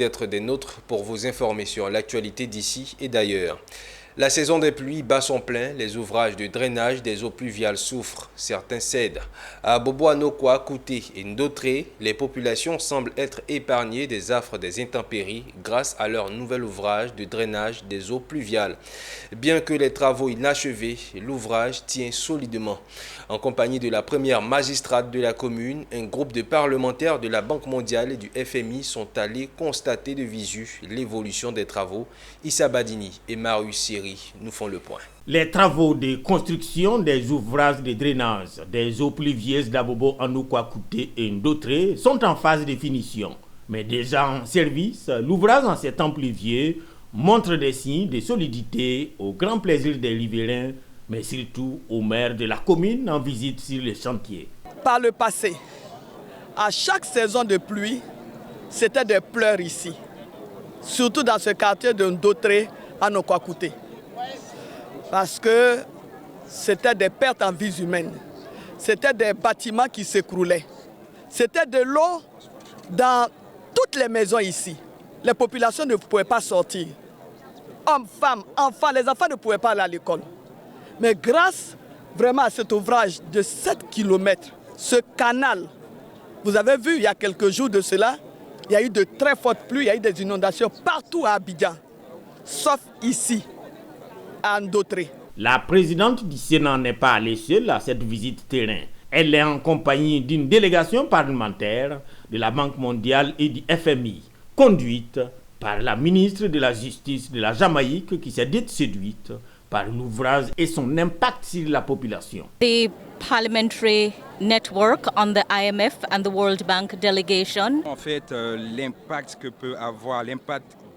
D'être des nôtres pour vous informer sur l'actualité d'ici et d'ailleurs. La saison des pluies bat son plein, les ouvrages de drainage des eaux pluviales souffrent, certains cèdent. À Bobo-Anokwa, Kouté et Ndotré, les populations semblent être épargnées des affres des intempéries grâce à leur nouvel ouvrage de drainage des eaux pluviales. Bien que les travaux inachevés, l'ouvrage tient solidement. En compagnie de la première magistrate de la commune, un groupe de parlementaires de la Banque mondiale et du FMI sont allés constater de visu l'évolution des travaux. Issa Badini et Marius Siri nous font le point. Les travaux de construction des ouvrages de drainage des eaux pluviales d'Abobo-Anokwa, Kouté et Ndotré sont en phase de finition. Mais déjà en service, l'ouvrage en ces temps pluvieux montre des signes de solidité au grand plaisir des riverains, mais surtout aux maires de la commune en visite sur les chantiers. Par le passé, à chaque saison de pluie, c'était des pleurs ici, surtout dans ce quartier de Ndotré à Anokwa Kouté, parce que c'était des pertes en vies humaines, c'était des bâtiments qui s'écroulaient, c'était de l'eau dans toutes les maisons ici. Les populations ne pouvaient pas sortir. Hommes, femmes, enfants, les enfants ne pouvaient pas aller à l'école. Mais grâce vraiment à cet ouvrage de 7 km, ce canal, vous avez vu il y a quelques jours de cela, il y a eu de très fortes pluies, il y a eu des inondations partout à Abidjan, sauf ici, à Ndotré. La présidente du Sénat n'est pas allée seule à cette visite terrain. Elle est en compagnie d'une délégation parlementaire de la Banque mondiale et du FMI, conduite par la ministre de la Justice de la Jamaïque qui s'est dite séduite par l'ouvrage et son impact sur la population. The parliamentary network on the IMF and the World Bank delegation. En fait, l'impact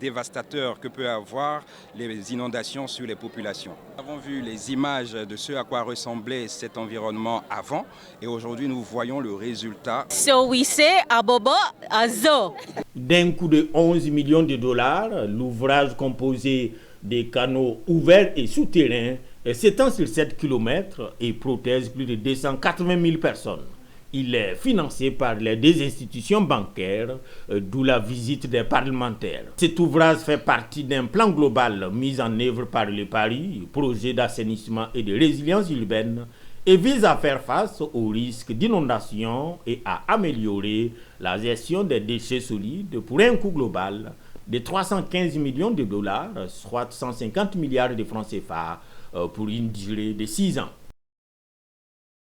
dévastateur que peut avoir les inondations sur les populations. Nous avons vu les images de ce à quoi ressemblait cet environnement avant et aujourd'hui nous voyons le résultat. So we say Abobo Azo. D'un coût de 11 millions de dollars, l'ouvrage composé des canaux ouverts et souterrains s'étend sur 7 km et protège plus de 280 000 personnes. Il est financé par les deux institutions bancaires, d'où la visite des parlementaires. Cet ouvrage fait partie d'un plan global mis en œuvre par le Paris, projet d'assainissement et de résilience urbaine, et vise à faire face aux risques d'inondation et à améliorer la gestion des déchets solides pour un coût global de 315 millions de dollars, soit 150 milliards de francs CFA, pour une durée de 6 ans.